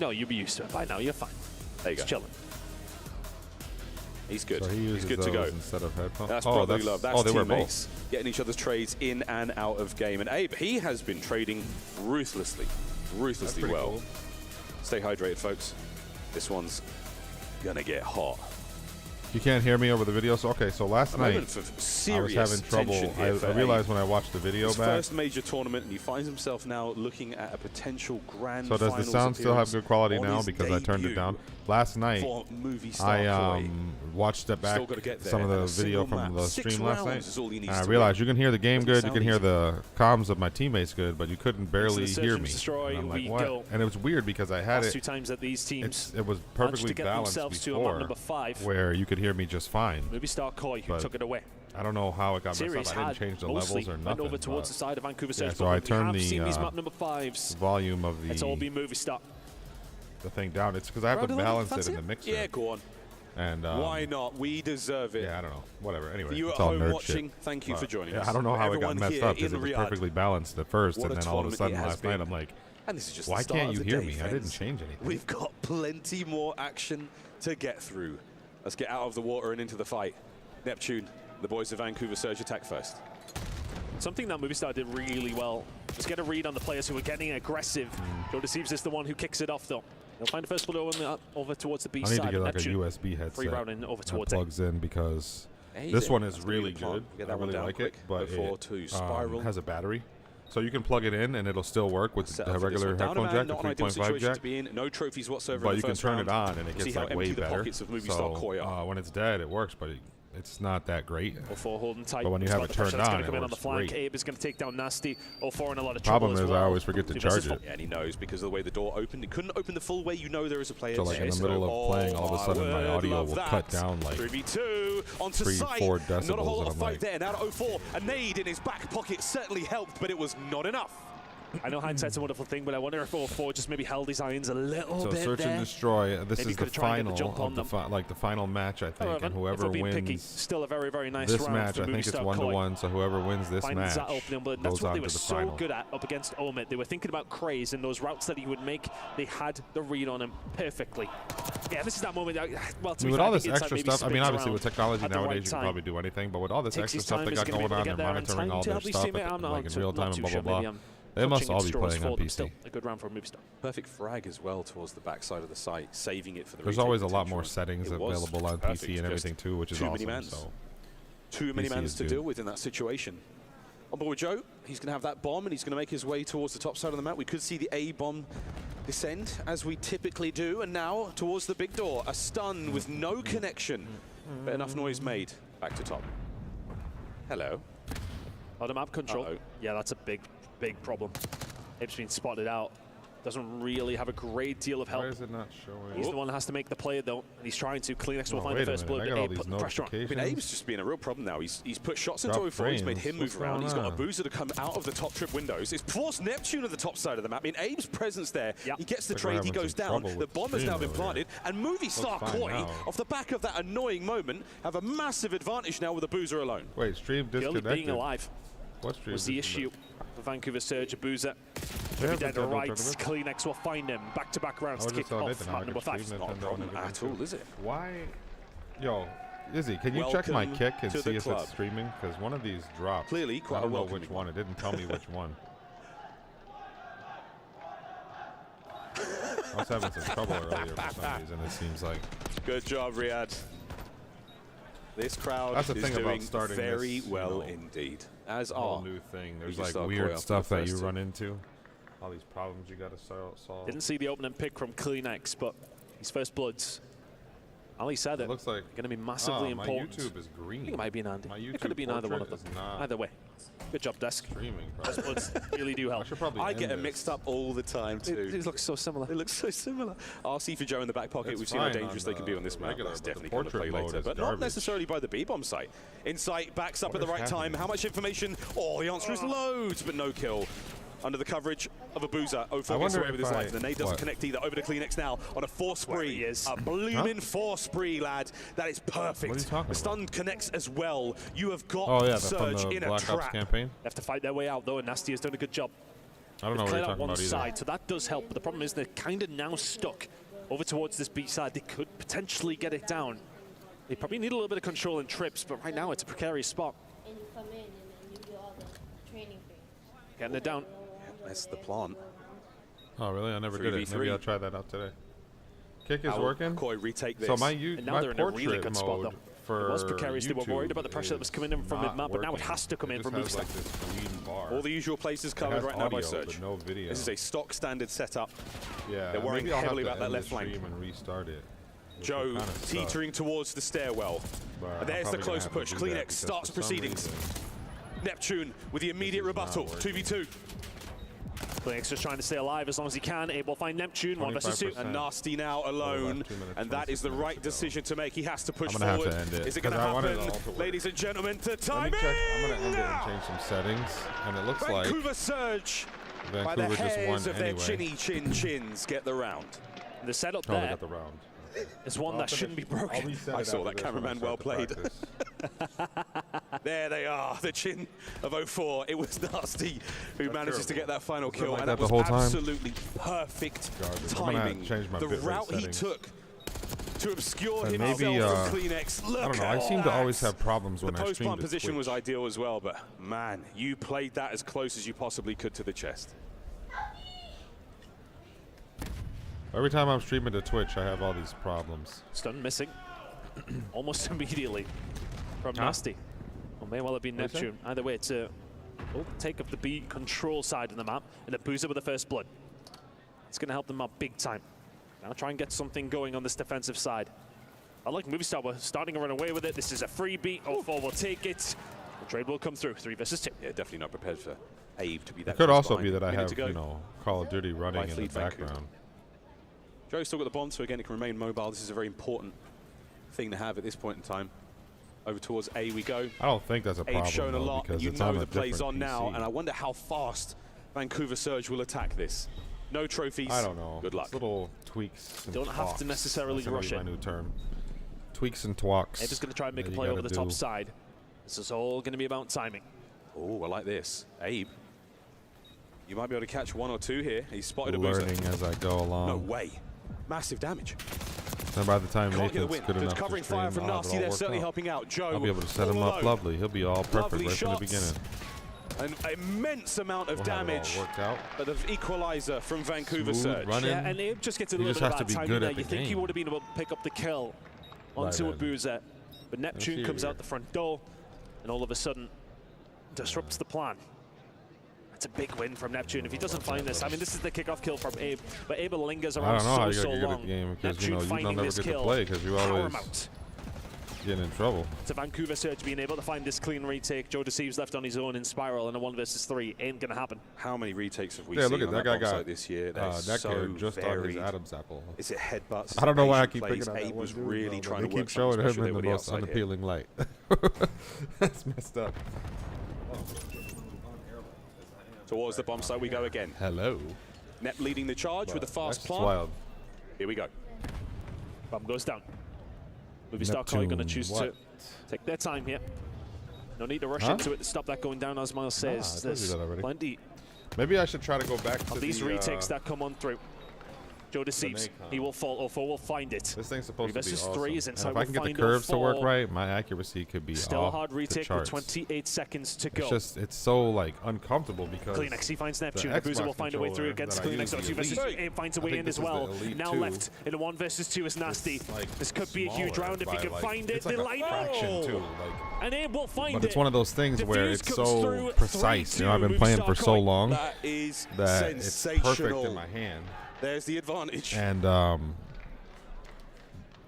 No, you'll be used to it by now. You're fine. There you go. He's chilling. He's good. So he's good to go. Instead of headphones. That's brotherly love. That's they were teammates both. Getting each other's trades in and out of game. And Abe, he has been trading ruthlessly well. Cool. Stay hydrated, folks. This one's gonna get hot. You can't hear me over the video, so okay. So last night I was having trouble. I realized when I watched the video his back. First major tournament, and he finds himself now looking at a potential grand. So does the sound still have good quality now because I turned it down? Last night I watched back some of the video from the stream last night, and I realized you can hear the game good, you can hear the comms of my teammates good, but you couldn't barely hear me. And I'm like, what? And it was weird because I had it. 2 times that these teams it was perfectly balanced before, where you could hear me just fine. Movie star Koi who took it away. I don't know how it got messed up. I didn't change the levels or nothing. Went over towards the side of Vancouver Surge. So I turned the map number 5s. volume of It's all been movie star. The thing down. It's because I have to balance it in the mixer. Yeah, go on. And why not? We deserve it. Yeah, I don't know. Whatever. Anyway, for you it's at all home nerd watching, shit. thank you for joining us. I don't know how it got Everyone messed here up because in it was Riyadh. perfectly balanced at first, What and a then all of a tournament sudden it has last night been. I'm like, and this is just why the start can't of you the hear day, me? friends. I didn't change anything. We've got plenty more action to get through. Let's get out of the water and into the fight. Neptune, the boys of Vancouver Surge attack first. Something that Movie Star did really well was get a read on the players who were getting aggressive. Joe Deceives is the one who kicks it off, though. He'll find the first bullet over towards the B side. I need to get like Neptune. a USB headset Free routing over towards that plugs in because this one is really good. I really like it, but it has a battery. So you can plug it in and it'll still work with the regular headphone jack, the 3.5 jack. No trophies whatsoever. But you can turn it on and it gets like way better. So when it's dead, it works, but it's not that great. 04 holding tight. But when you have it turned on, it come in on the works flank. great. Abe is going to take down Nasty. 04 in a lot of trouble. Problem is, I always forget to charge it. Yeah, and he knows because of the way the door opened. It couldn't open the full way. You know there is a player. So like in the middle of playing, all of a sudden my audio will cut down like 3v2 onto 3-4 decibels. Not a whole lot of and I'm fight like, there. Now to 04, a nade in his back pocket certainly helped, but it was not enough. I know hindsight's a wonderful thing, but I wonder if 04 just maybe held his irons a little bit. So search there. and destroy. This Maybe is the final of the the final match, I think, and whoever wins picky, still a very, very nice this round match, I think it's 1-1. So whoever wins this match that opening, but goes that's what on they to were the so final. good at up against Omid. They were thinking about Craze and those routes that he would make. They had the read on him perfectly. Yeah, this is that moment. Well, to with fair, all this Inside extra maybe stuff, I mean, spins obviously with technology at the nowadays, right you can probably do anything. But with all this Takes extra his stuff time, they is got gonna be going able on, to they're get there in monitoring time all to their at least stuff see it. I'm like in real time not and too blah sure. blah Maybe blah. I'm They must clutching all at be straws playing for on them PC. still. A good round for a movie star. Perfect frag as well towards the backside of the site, saving it for the There's retake always a lot potential. more settings It was available on perfect, PC and everything just too, which is too many awesome. mans. So Too many mans to deal with in that situation. On board with Joe, he's going to have that bomb, and he's going to make his way towards the top side of the map. We could see the A bomb descend, as we typically do, and now towards the big door. A stun with no connection, but enough noise made. Back to top. Hello. Out of map control. Yeah, that's a big problem. Abe's been spotted out. Doesn't really have a great deal of help. Why is it not showing? He's the one that has to make the play, though. And he's trying to. Kleenex will find the first blood, but Abe putting pressure on. I mean, Abe's just being a real problem now. He's put shots into 04, he's made him move around. He's got a boozer to come out of the top trip windows. It's forced Neptune at the top side of the map. I mean, Abe's presence there. He gets the trade, he goes down. The bomb has now been planted. And Movie Star Koi, off the back of that annoying moment, have a massive advantage now with the boozer alone. Wait, stream disconnected. Being alive what stream was the issue for Vancouver Surge. A boozer. Dead right, Kleenex will find him. Back-to-back rounds to kick off map number 5. Not a problem at all, is it? Why? Yo, Izzy, can you check my kick and see if it's streaming? Because one of these dropped. Clearly, quite I don't know which one. It didn't tell me which one. I was having some trouble earlier for some reason, it seems like. Good job, Riyadh. This crowd That's the is thing doing about starting very this, well indeed. As whole are new thing. There's like weird stuff that you run into. All these problems you gotta solve. Didn't see the opening pick from Kleenex, but his first bloods. Ali said it. Looks like going to be massively important. My YouTube is green. I think it might be an Andy. My YouTube it could have been either one of them. Either way. Good job, Desk. Streaming. First bloods really do help. I get them mixed up all the time too. It looks so similar. It looks so similar. RC for Joe in the back pocket. We've seen how dangerous they can be on this map. That's definitely going to play later, but not necessarily by the B-bomb site. Insight backs up at the right time. How much information? Oh, the answer is loads, but no kill. Under the coverage of a boozer, 04 gets away with his life, and the nade doesn't connect either. Over to Kleenex now on a 4 spree. A blooming 4 spree, lad. That is perfect. What are you talking the stun about? connects as well. You have got Surge in Black a trap. Ops campaign. They have to fight their way out, though, and Nasty has done a good job. I don't know what you're talking about either. Side, so that does help, but the problem is they're kind of now stuck over towards this B side. They could potentially get it down. They probably need a little bit of control in trips, but right now it's a precarious spot. And you come in and then you do all the training things. Getting it down. That's the plant. Oh, really? I never did it. Maybe I'll try that out today. Kick is working. Koi, retake this. So my they're in a really good spot, though. For it was precarious. They were worried about the pressure that was coming in from mid-map, but now it working. has to come in from Movie Star. All the usual places covered right now by Surge. No video. This is a stock standard setup. Yeah, they're worrying heavily about that left flank. flank. And restart it. Joe teetering towards the stairwell. And there's the close push. Kleenex starts proceedings. Neptune with the immediate rebuttal. 2v2. Kleenex just trying to stay alive as long as he can. Able to find Neptune, 1 versus 2. And Nasty now alone. And that is the right decision to make. He has to push forward. Have to end it. Is it going to happen? Ladies and gentlemen, to time it. I'm going to end it and change some settings. And it looks like Vancouver Surge, by the hairs of their chinny chins, get the round. The setup they there got the round. is one that shouldn't be broken. I saw that, cameraman, well played. There they are, the chin of 04. It was Nasty who manages to get that final kill, and that was absolutely perfect timing. The route he took to obscure himself from Kleenex. Look, I don't know, I seem to always have problems when I stream the post-plant position was ideal as well, but man, you played that as close as you possibly could to the chest. Every time I'm streaming to Twitch, I have all these problems. Stun missing almost immediately from Nasty. Or may well have been Neptune. Either way, it's a take of the B control side of the map and a boozer with the first blood. It's going to help them out big time. Now try and get something going on this defensive side. I like Movie Star. We're starting to run away with it. This is a freebie. 04 will take it. The trade will come through. 3 versus 2. Yeah, definitely not prepared for Abe to be that. It could also be that I have, Call of Duty running in the background. Joe's still got the bomb, so again, it can remain mobile. This is a very important thing to have at this point in time. Over towards A we go. I don't think that's a problem, Abe's shown a lot, because you it's know on the play's on PC. now, and I wonder how fast Vancouver Surge will attack this. No trophies. I don't know. Good luck. It's little tweaks and Don't have to necessarily rush it. My new term. Tweaks and twalks. Abe's going to try and make a play over the top side. This is all going to be about timing. Oh, I like this. Abe, you might be able to catch 1 or 2 here. He's spotted Learning a booster. as I go along. No way. Massive damage. And by the time Can't Nathan's good enough covering to stream, fire from I'll have Nasty it all there, worked certainly out. helping out. Joe, I'll be able to set him up lovely. He'll be all perfect right from the beginning. An immense amount of damage. Worked out. But the equalizer from Vancouver Smooth Surge. running. Yeah, and Abe just gets a little bit of bad timing there. You think he would have been able to pick up the kill onto a boozer, but Neptune comes out the front door. and all of a sudden disrupts the plan. It's a big win from Neptune. If he doesn't find this, I mean, this is the kickoff kill from Abe, but Abe lingers around so long. I don't know how you're good at the game because Neptune you finding don't never this get to kill, play because you always paramount. getting in trouble. It's a Vancouver Surge being able to find this clean retake. Joe Deceives left on his own in Spiral in a 1 versus 3. Ain't gonna happen. How many retakes have we Yeah, seen look at on that that guy bomb got site this year? They're that so guy just varied. on his Adam's apple. Is it headbutts? I don't know why I keep plays? picking on that Abe one was dude, really though, trying they to work keep showing something him special in the there with most the outside hit. unappealing light. That's messed up. Towards the bomb site we go again. Hello. Nep leading the charge with a fast That's plant. wild. Here we go. Bomb goes down. Movie Star Koi gonna choose to take their time here. No need to rush into it to stop that going down, as Miles says. There's plenty. Maybe I should try to go back to these retakes that come on through. Joe Deceives. He will fall. 04 will find it. This thing's supposed to be awesome. 3 is inside. If I can get the curves to work right, my accuracy could be still a off hard retake the with charts. 28 seconds to go. It's just, it's so like uncomfortable because Kleenex, he finds Neptune. the Boozer will Xbox find a way through controller against that I Kleenex. use, 2 versus the Elite. Abe finds a I way think in this as is the well. Elite Now 2. left in a 1 versus 2 is nasty. Like this could be a huge round if he can find it. It's like The a line fraction too. and Abe will find But it. it's one of those things where Diffuse it's comes so through, precise. You know, I've been 3-2, playing for Movie so Star long That is that it's sensational. perfect in my hand. There's the advantage. And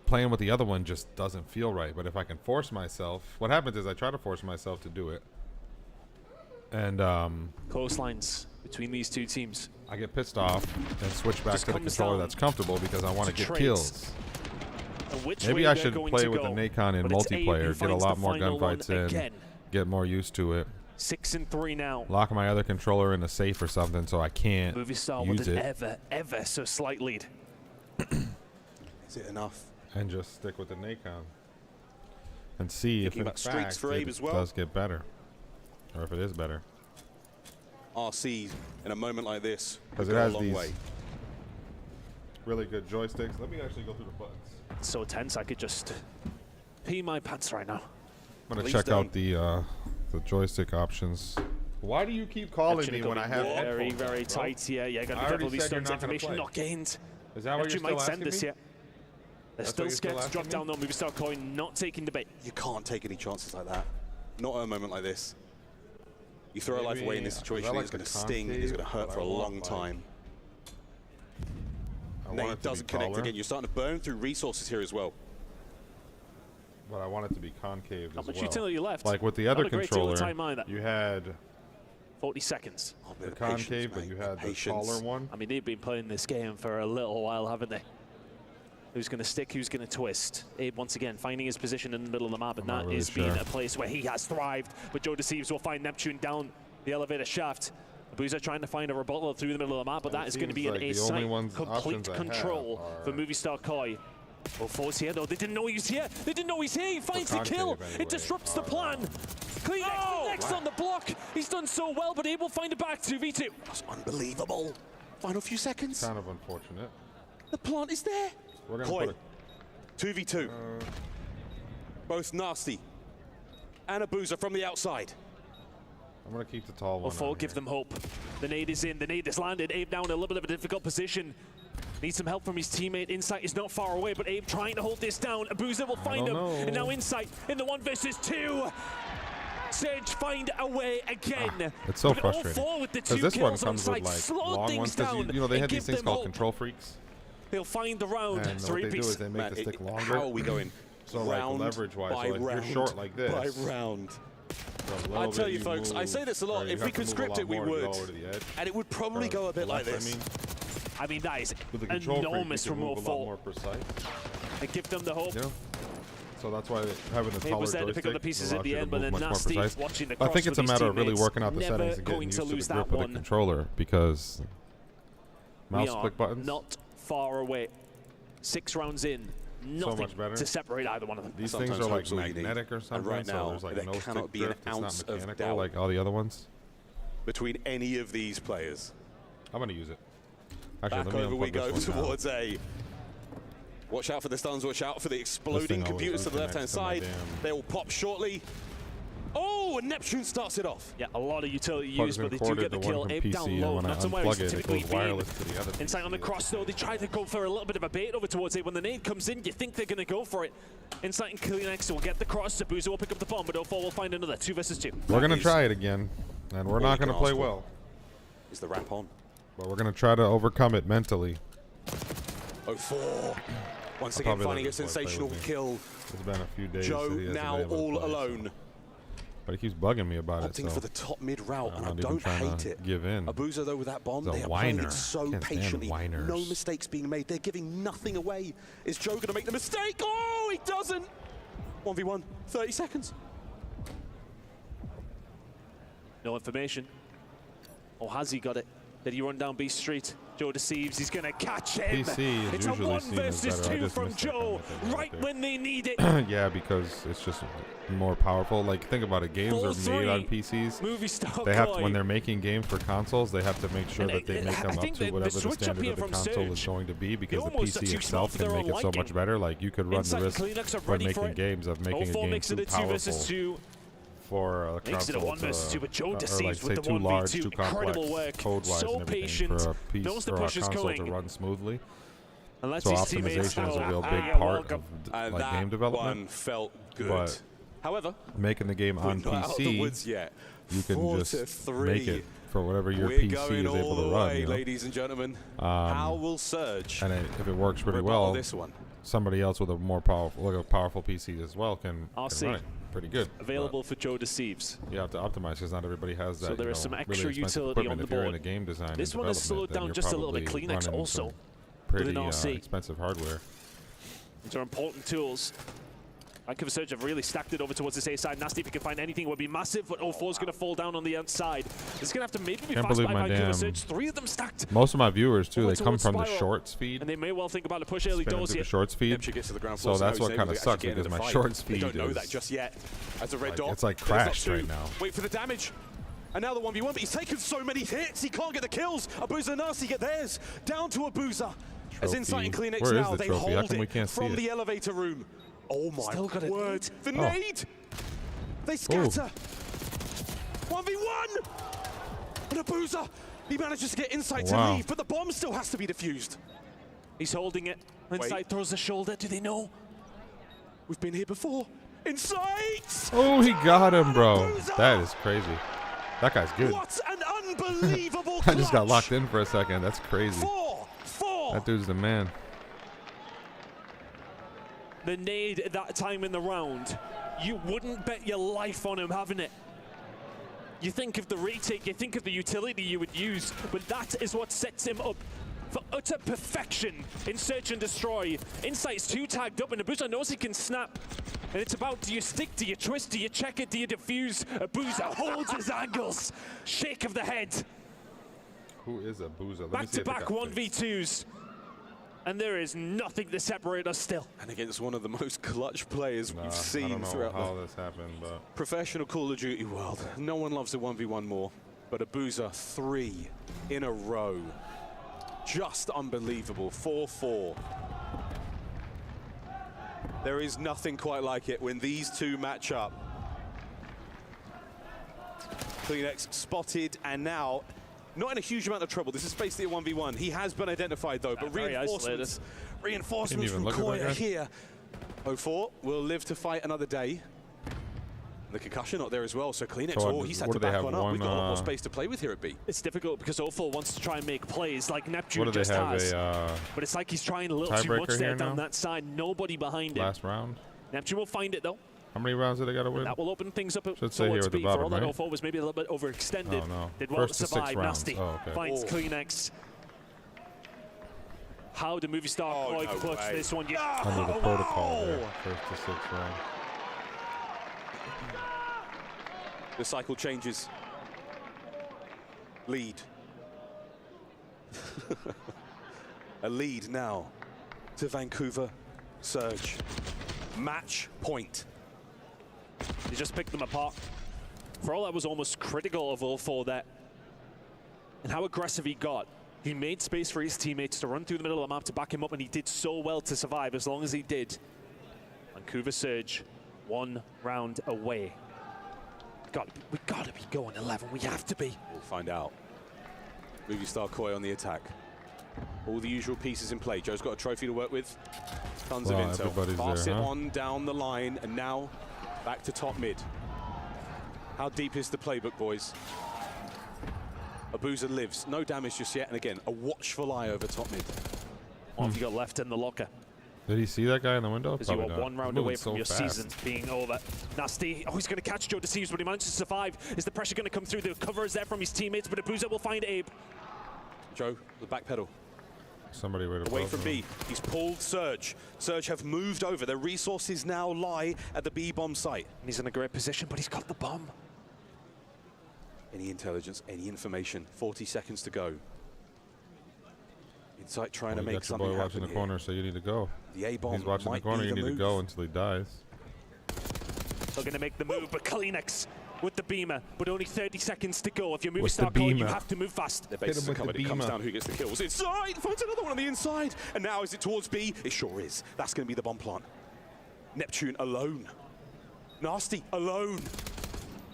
playing with the other one just doesn't feel right. But if I can force myself, what happens is I try to force myself to do it. And close lines between these two teams. I get pissed off and switch back to the controller that's comfortable because I want to get kills. Maybe I should play with the Nacon in multiplayer, get a lot more gunfights in, get more used to it. 6 and 3 now. Lock my other controller in a safe or something so I can't Movie Star use with an it. ever so slight lead. Is it enough? And just stick with the Nacon and see if in about streaks fact for Abe it as well. does get better, or if it is better. RC in a moment like this Because would it go a has long these way. really good joysticks. Let me actually go through the buttons. It's so tense I could just pee my pants right now. I'm gonna check out the joystick options. Why do you keep calling me when I have very headphones on, bro? tight? Yeah, gotta be I careful already with these said you're stuns. not gonna Information play. not gained. Is that what you're Neptune still might send asking this me? yet. They're That's still what you're scared still to drop asking down though. Movie Star Coin not taking the bait. You can't take any chances like that. Not at a moment like this. You throw a life away in this situation, it's going to sting, it's going to hurt for a long time. Nate doesn't connect again. You're starting to burn through resources here as well. But I want it to be concave as well. How much utility left? Like with the other Not a great deal of controller, time either. you had 40 seconds. the concave, but you had the taller one. I mean, they've been playing this game for a little while, haven't they? Who's going to stick, who's going to twist? Abe, once again, finding his position in the middle of the map, and that is being a place where he has thrived. But Joe Deceives will find Neptune down the elevator shaft. Boozer trying to find a rebuttal through the middle of the map, but that is going to be an A-site. Complete control for Movie Star Koi. Oh, Four's here, though. They didn't know he was here. They didn't know he's here. He finds the kill. It disrupts the plan. Kleenex next on the block. He's done so well, but Abe will find it back to V2. That's unbelievable. Final few seconds. Kind of unfortunate. The plant is there. We're gonna Koi, put 2v2. Both nasty. And a Boozer from the outside. I'm going to keep the tall one. Four, give them hope. The nade is in. The nade is landed. Abe now in a little bit of a difficult position. Needs some help from his teammate. Insight is not far away, but Abe trying to hold this down. Boozer will find him. And now Insight in the 1 versus 2. Sage find a way again. It's so but frustrating. all 4 with the 2 this one kills comes on with site. like Slow long things ones down. because you know they have and these give things them called hope. control freaks. They'll find the round. And what they do is they make the stick longer. How are we going? So like round leverage-wise, by so like round you're short like this. by round. So I tell you folks, I say this a lot, if we could script it, we would. And it would probably go a bit like this. I mean, that is With the control enormous freak, from you can move a lot 04. more precise. They give them the hope. Yeah. So that's why having the Abe taller was there to pick up the joystick pieces at allows the you to end, but move then much more Nasty precise. watching the I cross think it's a with his matter of really teammates. working out the Never settings and getting going used to to the lose grip that of the one. controller because mouse We are click buttons. not far away. 6 rounds in. Nothing much better. to separate either one of them. These things are like magnetic or something. right now, so there's like there no cannot stick be an drift. It's ounce not of mechanical doubt like all the other ones. between any of these players. I'm gonna use it. Actually, Back let me over we unplug go this one now. towards A. Watch out for the stuns, watch out for the exploding always computers to the unconnects left-hand to my side. damn They will pop shortly. Oh! Oh, and Neptune starts it off. Yeah, a lot of utility Plugs used, but they do recorded get the to one kill. from Ape PC, down and low, when I not to where he's unplug it, it typically goes been. wireless to the other Insight on the cross, though, they try to go for a little bit of a bait over towards it. When the nade comes in, you think they're going to go for it. Insight and Kleenex will get the cross. Zabuza will pick up the bomb, but 0-4 will find another 2 versus 2. We're going to try it again, and we're not going to play well. Is the wrap on? But we're going to try to overcome it mentally. 0-4. Once again, finding a sensational kill. It's been a few days. Joe now all alone. But he keeps bugging me about it. Opting for the top mid route, and I not don't even trying hate to it. give in. Abuza, though, with that bomb, they are playing it so patiently. No mistakes being made. They're giving nothing away. Is Joe going to make the mistake? Oh, he doesn't. 1v1, 30 seconds. No information. Or has he got it? Did he run down B Street? Joe deceives. He's going to catch him. PC is it's a usually 1 seen as versus better. 2 from Joe right when they need it. Yeah, because it's just more powerful. Like, think about it. Games are made on PCs. Movie star they have to, when they're making games for consoles, they have to make sure that they make them up to whatever the standard of the console is going to be, because the PC itself can make it so much better. Like, you could run the risk when making games of making a game too powerful for a console, it a 1 versus 2, but Joe or like deceives say with the too large, 1v2. too Incredible complex, work. code-wise So and everything patient. for a piece Knows the for a push is console going. to run smoothly. And So optimization is a real big part of like game development. One felt good. But however, making the game on we're not out of the PC, woods yet. you can 4-3. make it for whatever your We're PC going is able all to the run. way, You know? ladies and gentlemen. How will Surge? And if it works pretty rebuttal well, this one? somebody else with a more powerful, like a powerful PC as well, can run it pretty good. Available for Joe deceives. You have to optimize because not everybody has that. So there is some extra really expensive utility on equipment. the If you're board. in a game design and This one is slowed development, then down you're just a little bit. probably Kleenex running also. some pretty Within RC. expensive hardware. These are important tools. Vancouver Surge have really stacked it over towards this A side. Nasty, if you can find anything, it would be massive, but 0-4 is going to fall down on the outside. It's going to have to maybe be Can't fast believe by my Vancouver damn. Surge. 3 of them stacked. Most of my viewers too, Over they come towards from the Spiral. shorts feed. And they may well think about a push early Spinning doors through here. the shorts feed. Gets to the ground So floor, that's so what he's kind of able to sucks actually get because into my the shorts fight. They feed don't know is that just yet. As a red like, dot, it's like but not crashed two. right now. Wait for the damage. And now the 1v1, but he's taken so many hits, he can't get the kills. Abuza and Nasty get theirs. Down to Abuza. As Insight and Kleenex Where is now, the they trophy? How hold come we it can't see from it? the elevator room. Oh my Still got a word. The Oh. nade! They scatter. 1v1! And Abuza, he manages to get Insight to Wow. leave, but the bomb still has to be defused. He's holding it. Insight throws the shoulder. Do they know? We've been here before. Insight! Oh, he got him, bro. That is crazy. That guy's good. What an unbelievable I just got clutch. locked in for a second. That's crazy. 4-4. That dude's the man. The nade at that time in the round, you wouldn't bet your life on him having it. You think of the retake, you think of the utility you would use, but that is what sets him up for utter perfection in Search and Destroy. Insight's 2 tagged up, and Abuza knows he can snap. And it's about, do you stick, do you twist, do you check it, do you defuse? Abuza holds his angles. Shake of the head. Who is Abuza? Back-to-back 1v2s. And there is nothing to separate us still. And against one of the most clutch players we've I seen don't know throughout how the this happened, but professional Call of Duty world. No one loves a 1v1 more, but Abuza 3 in a row. Just unbelievable. 4-4. There is nothing quite like it when these two match up. Kleenex spotted, and now not in a huge amount of trouble. This is basically a 1v1. He has been identified though, but reinforcements from Koya here. 0-4 will live to fight another day. The concussion not there as well, so Kleenex, So he's had to back one up. We've got a lot more space to play with here at B. It's difficult because 0-4 wants to try and make plays like Neptune what do they just have? has. A But it's like he's trying a little too much tiebreaker there here down now? that side. Nobody behind him. last round? Neptune will find it though. How many rounds did they got to win? That will open things up Should say here towards at the B. bottom, For all that right? 0-4 was maybe a little bit overextended. Oh, no. Did well First to to 6 survive. rounds. Nasty Oh, okay. finds Kleenex. How do movie star Floyd no clutch way. this one? Under the protocol there. First to 6 rounds. The cycle changes. Lead. A lead now to Vancouver Surge. Match point. He just picked them apart. For all that was almost critical of 0-4 there. And how aggressive he got. He made space for his teammates to run through the middle of the map to back him up, and he did so well to survive as long as he did. Vancouver Surge, 1 round away. we gotta be going 11. We have to be. We'll find out. Movie star Koi on the attack. All the usual pieces in play. Joe's got a trophy to work with. Tons of intel. Everybody's Pass there, it huh? on down the line, and now back to top mid. How deep is the playbook, boys? Abuza lives. No damage just yet, and again, a watchful eye over top mid. What have you got left in the locker? Did he see that guy in the window? Because you Probably are not. one round He's away moving from so your fast. season being over. Nasty. Oh, he's going to catch Joe Deceives, but he manages to survive. Is the pressure going to come through? The cover is there from his teammates, but Abuza will find Abe. Joe, the back pedal. Somebody right Away above from him. B. He's pulled Surge. Surge have moved over. Their resources now lie at the B bomb site. And he's in a great position, but he's got the bomb. Any intelligence, any information. 40 seconds to go. Insight trying to You make got your something boy happen watching the here. corner, so you need to go. The A bomb He's watching the might corner. be You the need to move. go until he dies. They're going to make the move, but Kleenex with the beamer, but only 30 seconds to go. If you're moving With the star code, you beamer. have to move fast. Their bases him are with the covered. It comes beamer. down who gets the kills. Inside! Finds another one on the inside. And now is it towards B? It sure is. That's going to be the bomb plant. Neptune alone. Nasty alone.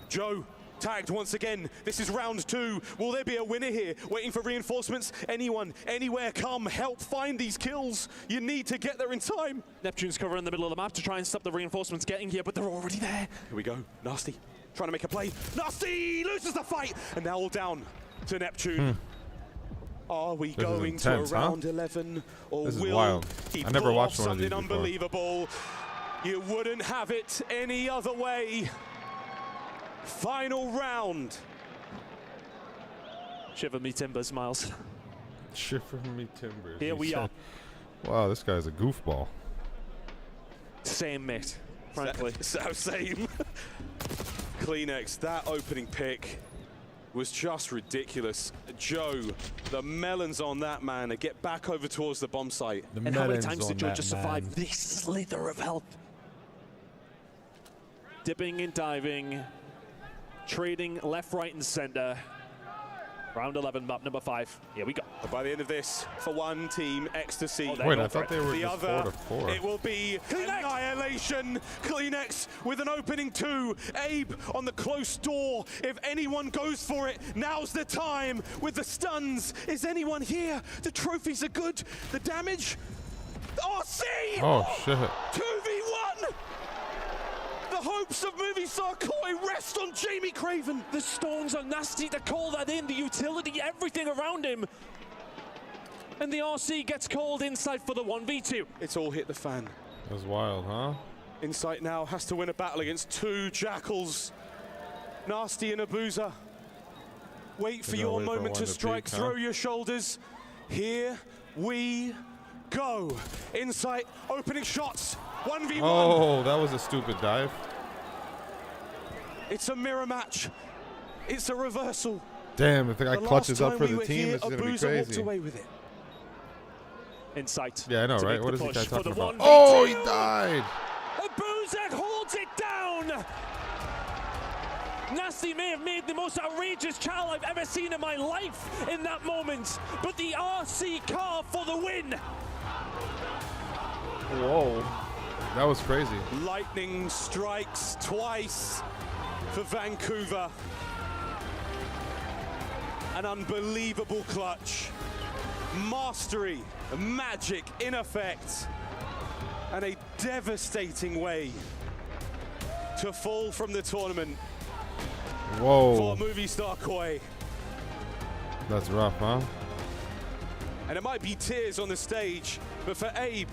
Joe tagged once again. This is round 2. Will there be a winner here? Waiting for reinforcements? Anyone, anywhere, come help find these kills. You need to get there in time. Neptune's cover in the middle of the map to try and stop the reinforcements getting here, but they're already there. Here we go. Nasty trying to make a play. Nasty loses the fight. And now all down to Neptune. Are we This is going intense, to a round 11? Or This is will wild. he I never pull watched off one of these something before. unbelievable? You wouldn't have it any other way. Final round. Shiver me timbers, Miles. Shiver me timbers. Here he we said. are. Wow, this guy's a goofball. Same, mate. Frankly. So same. Kleenex, that opening pick was just ridiculous. Joe, the melons on that man to get back over towards the bomb site. The And how many melons times on did Joe that just man. survive this slither of health? Dipping and diving, trading left, right, and center. Round 11, map number 5. Here we go. But by the end of this, for one team, ecstasy. Oh, Wait, I thought they were the just other, 4-4. it will be annihilation. Kleenex with an opening 2. Abe on the close door. If anyone goes for it, now's the time. With the stuns, is anyone here? The trophies are good. The damage? RC! Oh, shit. 2v1! The hopes of movie star Koi rest on Jamie Craven. The stones are nasty to call that in. The utility, everything around him. And the RC gets called inside for the 1v2. It's all hit the fan. That's wild, huh? Insight now has to win a battle against 2 Jackals. Nasty and Abuza. Wait for They're your gonna wait for moment one to to strike. peak, huh? Throw your shoulders. Here we go. Insight opening shots. 1v1. Oh, that was a stupid dive. It's a mirror match. It's a reversal. Damn, if the guy The clutches last up time for we the were team, here, this is going to be Abuza walked crazy. away with it. Insight. Yeah, I know, to right? make What the is this guy push for talking the about? 1v2. Oh, he died. Abuza holds it down. Nasty may have made the most outrageous child I've ever seen in my life in that moment, but the RC car for the win. Whoa. That was crazy. Lightning strikes twice for Vancouver. An unbelievable clutch. Mastery, magic in effect, and a devastating way to fall from the tournament Whoa. for movie star Koi. That's rough, huh? And it might be tears on the stage, but for Abe,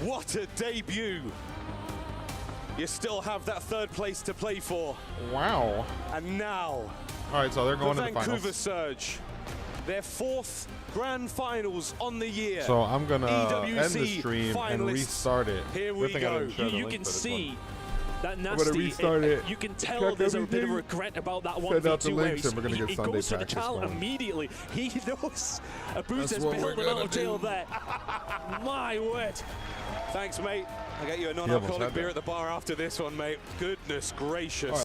what a debut. You still have that 3rd place to play for. Wow. And now, All right, so they're going the to the Vancouver finals. Surge, their 4th grand finals on the year. So I'm going to EWC end the stream and finalists. restart it. Here Good we thing I go. didn't share the You link can for this see one. that gonna Nasty, restart it. you can tell Check there's a bit of everything. regret about that Send out the 1v2 where links and we're gonna get he Sunday goes to the practice child going. immediately. He knows Abuza's what we're bailed him out gonna of jail do. there. My word. Thanks, mate. I'll get you a almost non-alcoholic had beer that. at the bar after this one, mate. Goodness gracious.